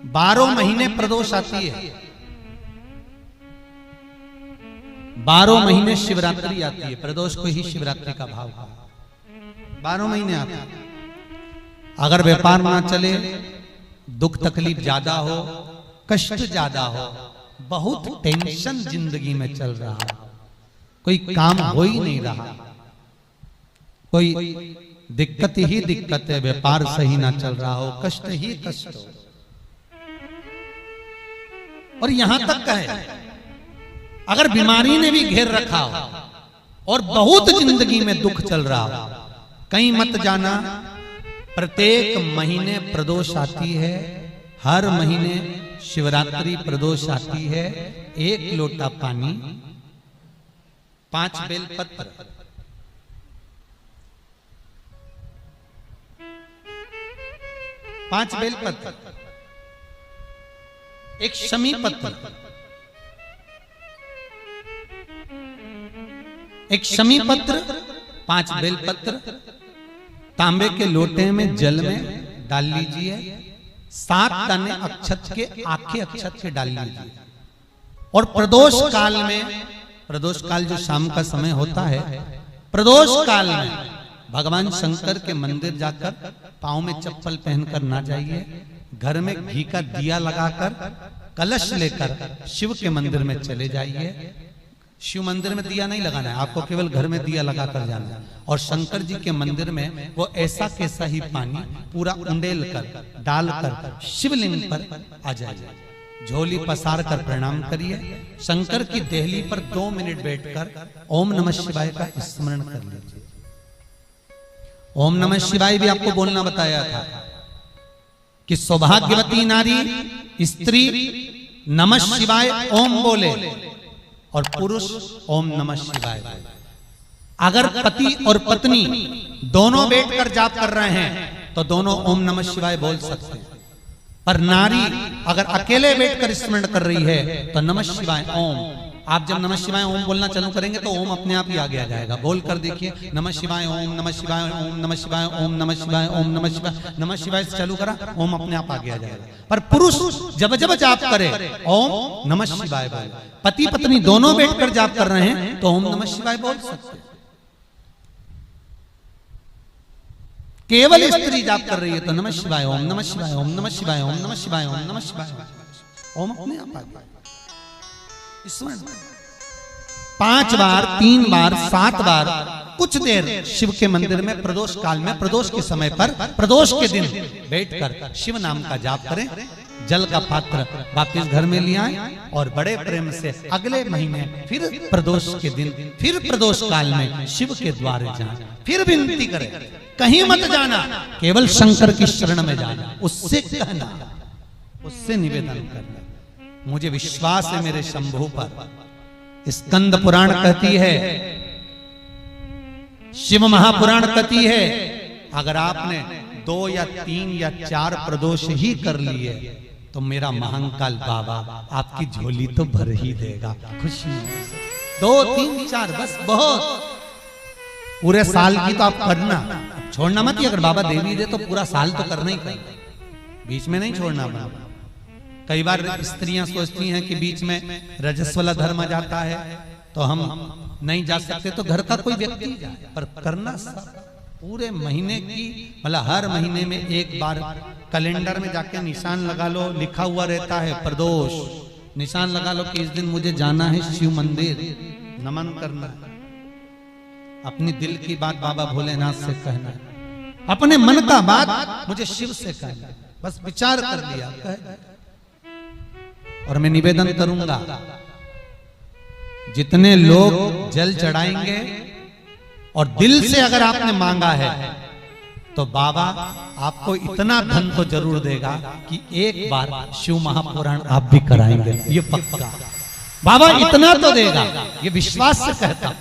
12 महीने प्रदोष आती है, 12 महीने शिवरात्रि आती है। प्रदोष को ही शिवरात्रि का भाव है। 12 महीने आते हैं। अगर व्यापार ना चले, दुख तकलीफ ज्यादा हो, कष्ट ज्यादा हो, बहुत टेंशन जिंदगी में चल रहा है, कोई काम हो ही नहीं रहा, कोई दिक्कत ही दिक्कत है, व्यापार सही ना चल रहा हो, कष्ट ही कष्ट हो, और यहां तक है अगर बीमारी ने भी घेर रखा हो और बहुत जिंदगी में दुख चल रहा हो, कहीं मत जाना। प्रत्येक महीने प्रदोष आती है, हर महीने शिवरात्रि प्रदोष आती है। 1 लोटा पानी, 5 बेलपत्र, 5 बेलपत्र, 1 शमी पत्र, 1 शमी पत्र, 5 बेलपत्र तांबे के लोटे में जल में डाल लीजिए। 7 दाने अक्षत के, आखे अक्षत के डाल लीजिए। और प्रदोष काल में, प्रदोष काल जो शाम का समय होता है, प्रदोष काल में भगवान शंकर के मंदिर जाकर पांव में चप्पल पहनकर ना जाइए। घर में घी का दिया लगाकर कलश लेकर शिव के मंदिर में चले जाइए। शिव मंदिर में दिया नहीं लगाना है आपको, केवल घर में दिया लगाकर जाना है। और शंकर जी के मंदिर में वो ऐसा कैसा ही पानी पूरा उंडेल कर डालकर शिवलिंग पर आ जाइए। झोली पसार कर प्रणाम करिए। शंकर की देहली पर 2 मिनट बैठकर ओम नमः शिवाय का स्मरण कर लीजिए। ओम नमः शिवाय भी आपको बोलना बताया था कि सौभाग्यवती नारी स्त्री नमः शिवाय ओम बोले और पुरुष ओम नमः शिवाय बोले। अगर पति और पत्नी दोनों बैठकर जाप कर रहे हैं तो दोनों ओम नमः शिवाय बोल सकते हैं। पर नारी अगर अकेले बैठकर स्मरण कर रही है तो नमः शिवाय ओम। आप जब नमः शिवाय ओम बोलना चालू करेंगे तो ओम अपने आप ही आगे आ जाएगा। बोल कर देखिए, नमः शिवाय ओम, नमः शिवाय ओम, नमः शिवाय ओम, नमः शिवाय ओम, नमः शिवाय, नमः शिवाय से चालू करा, ओम अपने आप आगे आ जाएगा। पर पुरुष जब जब जाप करे ओम नमः शिवाय बोले। पति पत्नी दोनों बैठकर जाप कर रहे हैं तो ओम नमः शिवाय बोल सकते हैं। केवल स्त्री जाप कर रही है तो नमः शिवाय ओम, नमः शिवाय ओम, नमः शिवाय ओम, नमः शिवाय ओम, नमः शिवाय ओम अपने आप आ गया। 5 बार, 3 बार, 7 बार कुछ देर शिव के मंदिर में प्रदोष काल में, प्रदोष के समय पर, प्रदोष के दिन बैठकर शिव नाम का जाप करें। जल का पात्र वापस घर में ले आए और बड़े प्रेम से अगले महीने फिर प्रदोष के दिन, फिर प्रदोष काल में शिव के द्वारे जाएं, फिर विनती करें। कहीं मत जाना, केवल शंकर की शरण में जाना, उससे कहना, उससे निवेदन करना, मुझे विश्वास है मेरे शंभु पर। स्कंद पुराण कहती है, शिव महापुराण कहती है, अगर आपने 2 या 3 या 4 प्रदोष ही कर लिए तो मेरा महाकाल बाबा आपकी झोली तो भर ही देगा खुशी से। 2, 3, 4 बस बहुत। पूरे साल की तो आप करना, छोड़ना मत ही। अगर बाबा देवी दे तो पूरा साल तो करना ही करना, बीच में नहीं छोड़ना बाबा। कई बार स्त्रियां सोचती हैं कि बीच में रजस्वला धर्म आ जाता है तो हम नहीं जा सकते, तो घर का कोई व्यक्ति जाए। पर करना पूरे महीने की, मतलब हर महीने में एक बार कैलेंडर में जाके निशान लगा लो, लिखा हुआ रहता है प्रदोष, निशान लगा लो कि इस दिन मुझे जाना है शिव मंदिर, नमन करना, अपनी दिल की बात बाबा भोलेनाथ से कहना, अपने मन का बात मुझे शिव से कहना, बस विचार कर लिया कह। और मैं निवेदन करूंगा, जितने लोग जल चढ़ाएंगे और दिल से अगर आपने मांगा है तो बाबा आपको इतना धन तो जरूर देगा कि एक बार शिव महापुराण आप भी कराएंगे, ये पक्का। बाबा इतना तो देगा, ये विश्वास से कहता।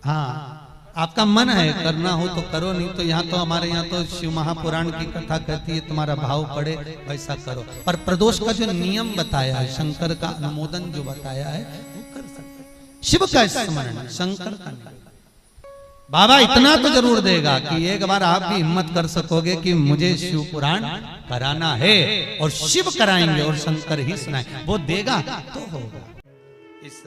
हाँ, आपका मन है करना हो तो करो, नहीं तो यहाँ तो हमारे यहाँ तो शिव महापुराण की कथा कहती है, तुम्हारा भाव पड़े वैसा करो। पर प्रदोष का जो नियम बताया है, शंकर का अनुमोदन जो बताया है, वो कर सकते। शिव का स्मरण, शंकर का नहीं। बाबा इतना तो जरूर देगा कि एक बार आप भी हिम्मत कर सकोगे कि मुझे शिव पुराण कराना है, और शिव कराएंगे और शंकर ही सुनाए, वो देगा तो होगा। इस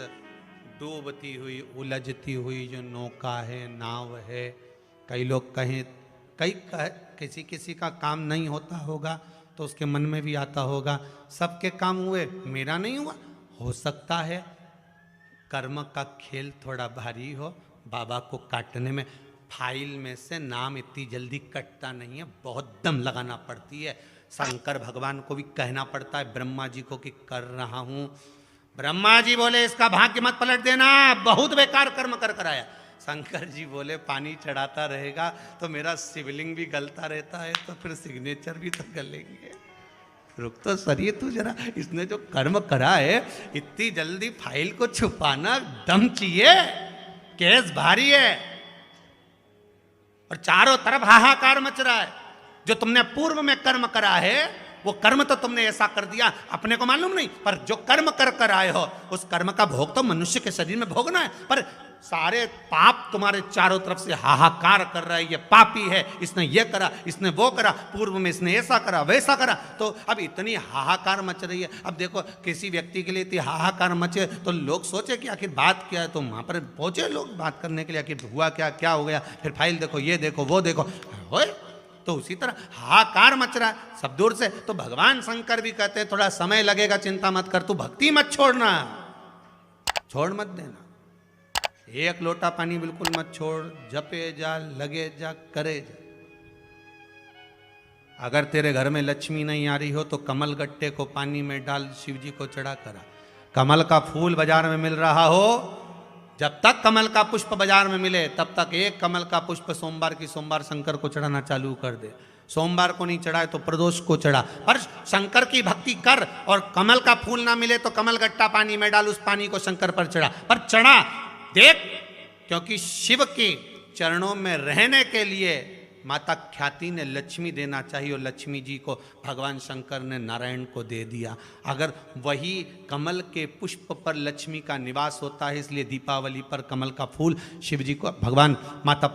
डूबती हुई उलझती हुई जो नौका है, नाव है, कई लोग कहें किसी किसी का काम नहीं होता होगा तो उसके मन में भी आता होगा सबके काम हुए मेरा नहीं हुआ। हो सकता है कर्म का खेल थोड़ा भारी हो, बाबा को काटने में फाइल में से नाम इतनी जल्दी कटता नहीं है, बहुत दम लगाना पड़ती है। शंकर भगवान को भी कहना पड़ता है ब्रह्मा जी को कि कर रहा हूं। ब्रह्मा जी बोले इसका भाग्य मत पलट देना, बहुत बेकार कर्म कर कराया। शंकर जी बोले पानी चढ़ाता रहेगा तो मेरा शिवलिंग भी गलता रहता है, तो फिर सिग्नेचर भी तो गलेंगे। रुक तो सरिए तू जरा, इसने जो कर्म करा है इतनी जल्दी फाइल को छुपाना दम चाहिए, केस भारी है। और चारों तरफ हाहाकार मच रहा है। जो तुमने पूर्व में कर्म करा है वो कर्म तो तुमने ऐसा कर दिया अपने को मालूम नहीं, पर जो कर्म कर कर आए हो उस कर्म का भोग तो मनुष्य के शरीर में भोगना है। पर सारे पाप तुम्हारे चारों तरफ से हाहाकार कर रहा है, ये पापी है, इसने ये करा, इसने वो करा, पूर्व में इसने ऐसा करा वैसा करा, तो अब इतनी हाहाकार मच रही है। अब देखो किसी व्यक्ति के लिए इतनी हाहाकार मचे तो लोग सोचे कि आखिर बात क्या है, तो वहां पर पहुंचे लोग बात करने के लिए, आखिर हुआ क्या, क्या हो गया, फिर फाइल देखो, ये देखो, वो देखो, होए तो उसी तरह हाहाकार मच रहा है सब दूर से। तो भगवान शंकर भी कहते हैं थोड़ा समय लगेगा, चिंता मत कर, तू भक्ति मत छोड़ना, छोड़ मत देना, एक लोटा पानी बिल्कुल मत छोड़, जपे जा, लगे जा, करे जा। अगर तेरे घर में लक्ष्मी नहीं आ रही हो तो कमल गट्टे को पानी में डाल, शिव जी को चढ़ा करा। कमल का फूल बाजार में मिल रहा हो, जब तक कमल का पुष्प बाजार में मिले तब तक एक कमल का पुष्प सोमवार की सोमवार शंकर को चढ़ाना चालू कर दे। सोमवार को नहीं चढ़ाए तो प्रदोष को चढ़ा, पर शंकर की भक्ति कर। और कमल का फूल ना मिले तो कमल गट्टा पानी में डाल, उस पानी को शंकर पर चढ़ा, पर चढ़ा देख, क्योंकि शिव के चरणों में रहने के लिए माता ख्याति ने लक्ष्मी देना चाहिए, और लक्ष्मी जी को भगवान शंकर ने नारायण को दे दिया। अगर वही कमल के पुष्प पर लक्ष्मी का निवास होता है, इसलिए दीपावली पर कमल का फूल शिव जी को, भगवान माता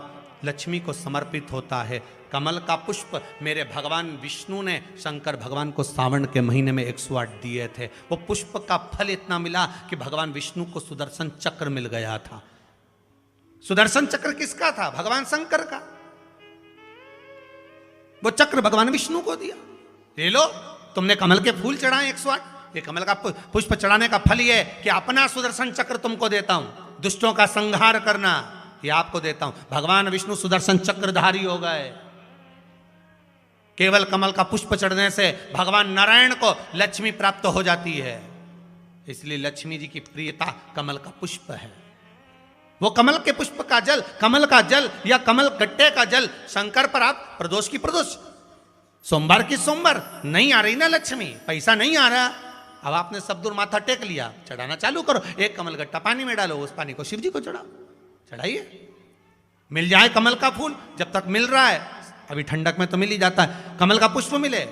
लक्ष्मी को समर्पित होता है। कमल का पुष्प मेरे भगवान विष्णु ने शंकर भगवान को सावन के महीने में 108 दिए थे। वो पुष्प का फल इतना मिला कि भगवान विष्णु को सुदर्शन चक्र मिल गया था। सुदर्शन चक्र किसका था? भगवान शंकर का। वो चक्र भगवान विष्णु को दिया। ले लो, तुमने कमल के फूल चढ़ाए 108, ये कमल का पुष्प चढ़ाने का फल ये कि अपना सुदर्शन चक्र तुमको देता हूं, दुष्टों का संहार करना ये आपको देता हूं। भगवान विष्णु सुदर्शन चक्रधारी हो गए। केवल कमल का पुष्प चढ़ने से भगवान नारायण को लक्ष्मी प्राप्त हो जाती है, इसलिए लक्ष्मी जी की प्रियता कमल का पुष्प है। वो कमल के पुष्प का जल, कमल का जल या कमल गट्टे का जल शंकर पर आप प्रदोष की प्रदोष, सोमवार की सोमवार, नहीं आ रही ना लक्ष्मी, पैसा नहीं आ रहा, अब आपने सब दूर माथा टेक लिया, चढ़ाना चालू करो। एक कमल गट्टा पानी में डालो, उस पानी को शिव जी को चढ़ाओ, चढ़ाइए, मिल जाए कमल का फूल। जब तक मिल रहा है, अभी ठंडक में तो मिल ही जाता है, कमल का पुष्प मिले,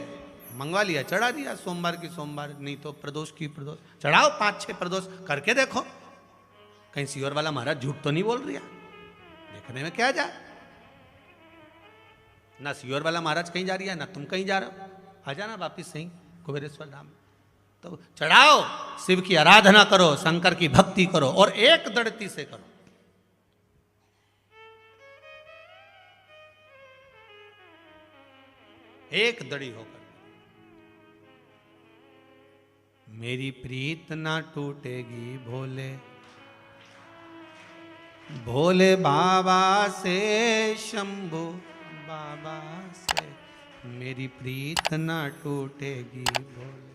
मंगवा लिया, चढ़ा दिया, सोमवार की सोमवार, नहीं तो प्रदोष की प्रदोष चढ़ाओ, 5-6 प्रदोष करके देखो, कहीं सीवर वाला महाराज झूठ तो नहीं बोल रहा, देखने में क्या जाए। ना सीवर वाला महाराज कहीं जा रही है, ना तुम कहीं जा रहे हो, आ जाना वापिस सही कुबेरेश्वर धाम। तो चढ़ाओ, शिव की आराधना करो, शंकर की भक्ति करो, और एक दृढ़ता से करो। एक दड़ी होकर, मेरी प्रीत ना टूटेगी भोले, भोले बाबा से, शंभू बाबा से, मेरी प्रीत ना टूटेगी भोले।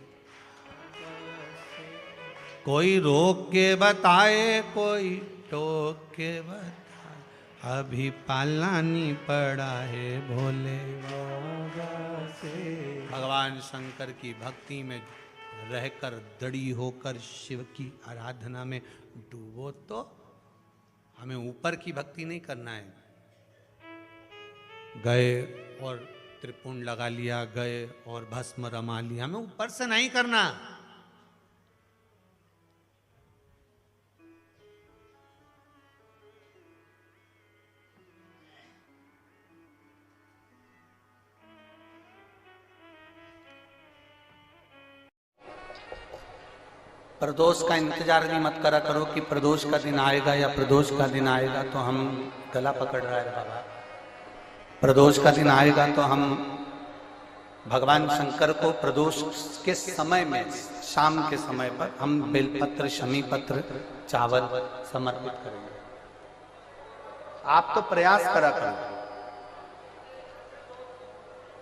कोई रोक के बताए, कोई टोक के बताए, अभी पालानी पड़ा है भोले बाबा से। भगवान शंकर की भक्ति में रहकर दड़ी होकर शिव की आराधना में डूबो, तो हमें ऊपर की भक्ति नहीं करना है। गए और त्रिपुंड लगा लिया, गए और भस्म रमा लिया, हमें ऊपर से नहीं करना। प्रदोष का इंतजार भी मत करा करो कि प्रदोष का दिन आएगा या प्रदोष का दिन आएगा तो हम गला पकड़ रहा है बाबा। प्रदोष का दिन आएगा तो हम भगवान शंकर को प्रदोष के समय में, शाम के समय पर हम बेलपत्र, शमी पत्र, चावल समर्पित करेंगे। आप तो प्रयास करा करो,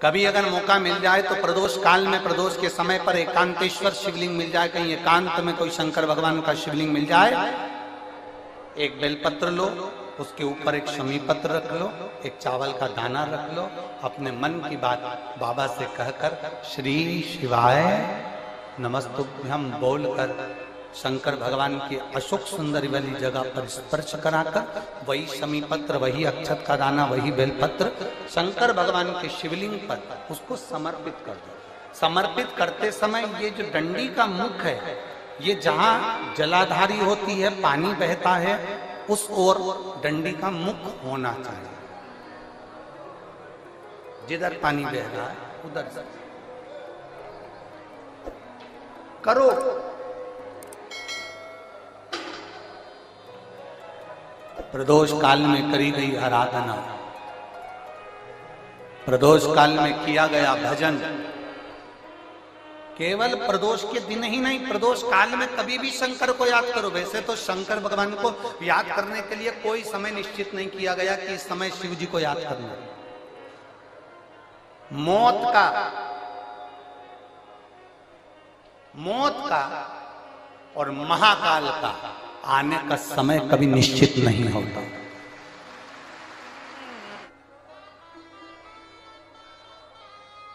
कभी अगर मौका मिल जाए तो प्रदोष काल में, प्रदोष के समय पर एकांतेश्वर शिवलिंग मिल जाए, कहीं एकांत में कोई शंकर भगवान का शिवलिंग मिल जाए, एक बेलपत्र लो, उसके ऊपर एक शमी पत्र रख लो, एक चावल का दाना रख लो, अपने मन की बात बाबा से कहकर श्री शिवाय नमस्तुभ्यम बोलकर शंकर भगवान की अशोक सुंदरी वाली जगह पर स्पर्श कराकर वही शमी पत्र, वही अक्षत का दाना, वही बेलपत्र शंकर भगवान के शिवलिंग पर उसको समर्पित कर दो। समर्पित करते समय ये जो डंडी का मुख है, ये जहां जलाधारी होती है, पानी बहता है, उस ओर डंडी का मुख होना चाहिए। जिधर पानी बह रहा है उधर से करो। प्रदोष काल में करी गई आराधना, प्रदोष काल में किया गया भजन, केवल प्रदोष के दिन ही नहीं, प्रदोष काल में कभी भी शंकर को याद करो। वैसे तो शंकर भगवान को याद करने के लिए कोई समय निश्चित नहीं किया गया कि इस समय शिव जी को याद करना। मौत का और महाकाल का आने का समय कभी निश्चित नहीं होता।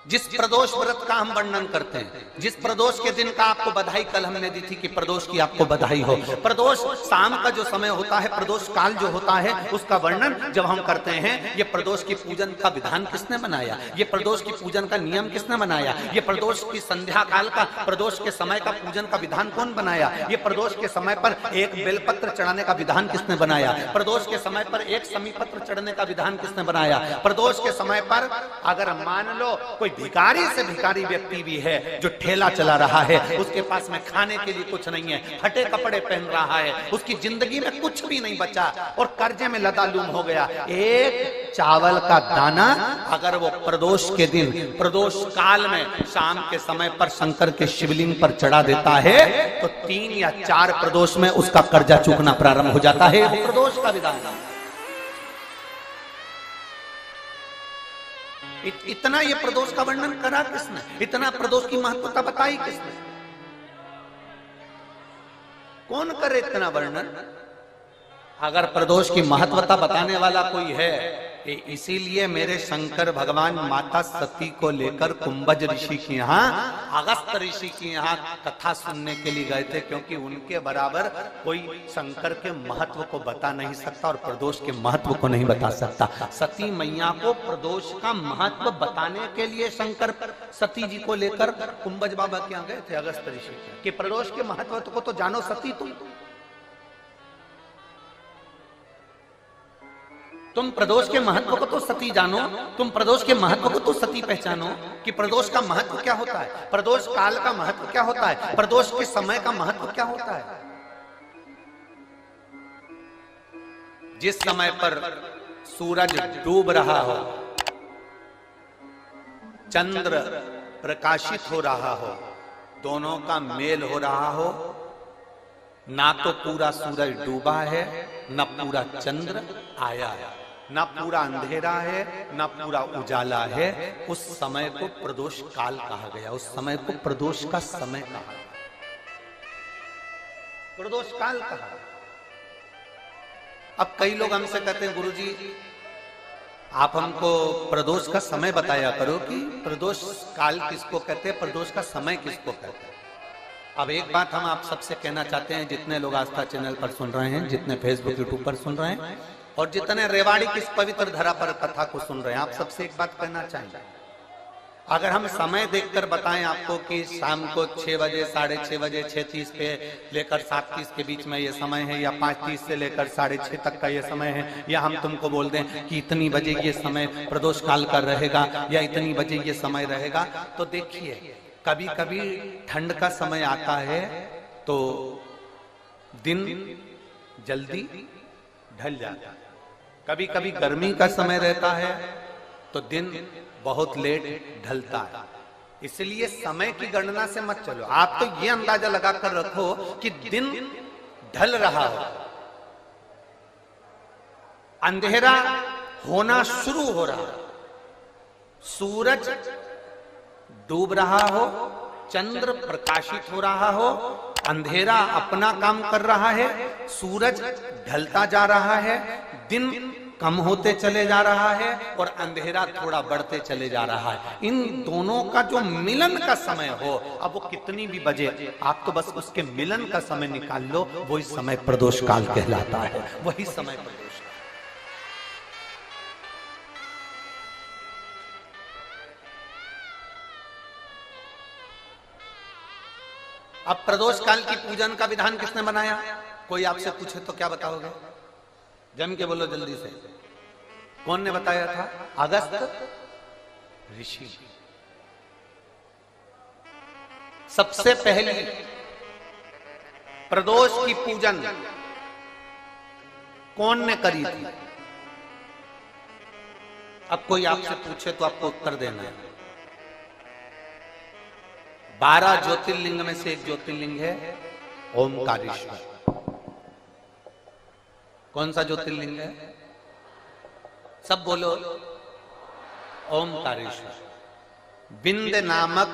जिस प्रदोष व्रत का हम वर्णन करते हैं, जिस प्रदोष के दिन का आपको बधाई कल हमने दी थी कि प्रदोष की आपको बधाई हो, प्रदोष शाम का जो समय होता है, प्रदोष काल जो होता है, उसका वर्णन जब हम करते हैं, ये प्रदोष की पूजन का विधान किसने बनाया, ये प्रदोष की पूजन का नियम किसने बनाया, ये प्रदोष की संध्या काल का, प्रदोष के समय का पूजन का विधान कौन बनाया, ये प्रदोष के समय पर एक बेलपत्र चढ़ाने का विधान किसने बनाया, प्रदोष के समय पर एक शमी पत्र चढ़ने का विधान किसने बनाया, प्रदोष के समय पर अगर मान लो कोई भिखारी से भिखारी व्यक्ति भी है जो ठेला चला रहा है, उसके पास में खाने के लिए कुछ नहीं है, फटे कपड़े पहन रहा है, उसकी जिंदगी में कुछ भी नहीं बचा और कर्जे में लदालूम हो गया, एक चावल का दाना अगर वो प्रदोष के दिन, प्रदोष काल में शाम के समय पर शंकर के शिवलिंग पर चढ़ा देता है तो 3 या 4 प्रदोष में उसका कर्जा चूकना प्रारंभ हो जाता है। प्रदोष का विधान। इतना ये प्रदोष का वर्णन करा किसने, इतना प्रदोष की महत्वता बताई किसने, कौन करे इतना वर्णन। अगर प्रदोष की महत्वता बताने वाला कोई है, इसीलिए मेरे शंकर भगवान माता सती को लेकर कुंभज ऋषि के यहाँ, अगस्त ऋषि के यहाँ कथा सुनने के लिए गए थे, क्योंकि उनके बराबर कोई शंकर के महत्व को बता नहीं सकता और प्रदोष के महत्व को नहीं बता सकता। सती मैया को प्रदोष का महत्व बताने के लिए शंकर सती जी को लेकर कुंभज बाबा के यहाँ गए थे, अगस्त ऋषि, कि प्रदोष के महत्व को तो जानो सती, तुम प्रदोष के महत्व को तो सती जानो, तुम प्रदोष के महत्व को तो सती पहचानो कि प्रदोष का महत्व क्या होता है, प्रदोष काल का महत्व क्या होता है, प्रदोष के समय का महत्व क्या होता है। जिस समय पर सूरज डूब रहा हो, चंद्र प्रकाशित हो रहा हो, दोनों का मेल हो रहा हो, ना तो पूरा सूरज डूबा है, न पूरा चंद्र आया है, ना पूरा अंधेरा है, ना पूरा उजाला है, उस समय को प्रदोष काल कहा गया, उस समय को प्रदोष का समय कहा, प्रदोष काल कहा। अब कई लोग हमसे कहते हैं गुरुजी आप हमको प्रदोष का समय बताया करो कि प्रदोष काल किसको कहते हैं, प्रदोष का समय किसको कहते हैं। अब एक बात हम आप सबसे कहना चाहते हैं, जितने लोग आस्था चैनल पर सुन रहे हैं, जितने फेसबुक यूट्यूब पर सुन रहे हैं और जितने रेवाड़ी की इस पवित्र धरा पर कथा को सुन रहे हैं, आप सबसे एक बात कहना चाहेंगे, अगर हम समय देखकर बताएं आपको कि शाम को 6 बजे, 6:30 बजे, 6:30 पे लेकर 7:30 के बीच में ये समय है, या 5:30 से लेकर 6:30 तक का ये समय है, या हम तुमको बोल दें कि इतनी बजे ये समय प्रदोष काल का रहेगा या इतनी बजे ये समय रहेगा, तो देखिए कभी कभी ठंड का समय आता है तो दिन जल्दी ढल जाता है। कभी कभी गर्मी का समय रहता है तो दिन बहुत लेट ढलता है। इसलिए समय की गणना से मत चलो, आप तो ये अंदाजा लगा कर रखो कि दिन ढल रहा हो, अंधेरा होना शुरू हो रहा हो, सूरज डूब रहा हो, चंद्र प्रकाशित हो रहा हो, अंधेरा अपना काम कर रहा है, सूरज ढलता जा रहा है, दिन कम होते चले जा रहा है और अंधेरा थोड़ा बढ़ते चले जा रहा है। इन दोनों का जो मिलन का समय हो, अब वो कितनी भी बजे, आप तो बस उसके मिलन का समय निकाल लो, वही समय प्रदोष काल कहलाता है, वही समय प्रदोष। अब प्रदोष काल की पूजन का विधान किसने बनाया? कोई आपसे पूछे तो क्या बताओगे? जम के बोलो जल्दी से, कौन ने बताया था? अगस्त ऋषि। सबसे पहले प्रदोष की पूजन कौन ने करी थी? अब कोई आपसे पूछे तो आपको उत्तर देना है। 12 ज्योतिर्लिंग में से एक ज्योतिर्लिंग है ओमकारेश्वर। कौन सा ज्योतिर्लिंग है? सब बोलो। ओमकारेश्वर। विंध्य नामक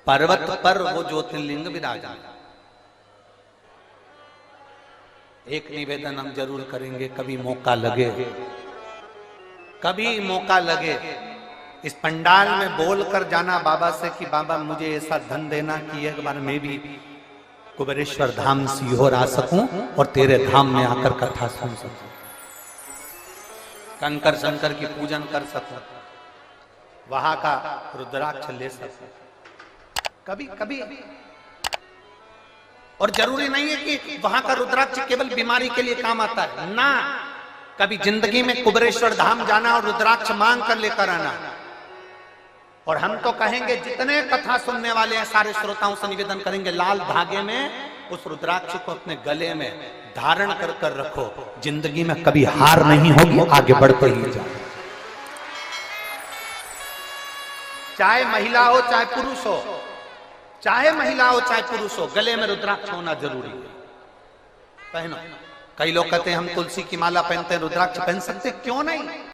पर्वत पर वो ज्योतिर्लिंग विराजमान। एक निवेदन हम जरूर करेंगे, कभी मौका लगे, कभी मौका लगे, इस पंडाल में बोलकर जाना बाबा से कि बाबा मुझे ऐसा धन देना कि एक बार मैं भी कुबेरेश्वर धाम सीहोर आ सकूं और तेरे धाम में आकर कथा सुन सकूं, कंकर शंकर की पूजन कर सकूं, वहां का रुद्राक्ष ले सकूं। कभी कभी, और जरूरी नहीं है कि वहां का रुद्राक्ष केवल बीमारी के लिए काम आता है ना, कभी जिंदगी में कुबेरेश्वर धाम जाना और रुद्राक्ष मांग कर लेकर आना। और हम तो कहेंगे, जितने कथा सुनने वाले हैं सारे श्रोताओं से निवेदन करेंगे, लाल धागे में उस रुद्राक्ष को अपने गले में धारण कर कर रखो, जिंदगी में कभी हार नहीं होगी, आगे बढ़ते ही जाओ। चाहे महिला हो चाहे पुरुष हो, चाहे महिला हो चाहे पुरुष हो, गले में रुद्राक्ष होना जरूरी है। पहनो। कई लोग कहते हैं हम तुलसी की माला पहनते हैं, रुद्राक्ष पहन सकते, क्यों नहीं?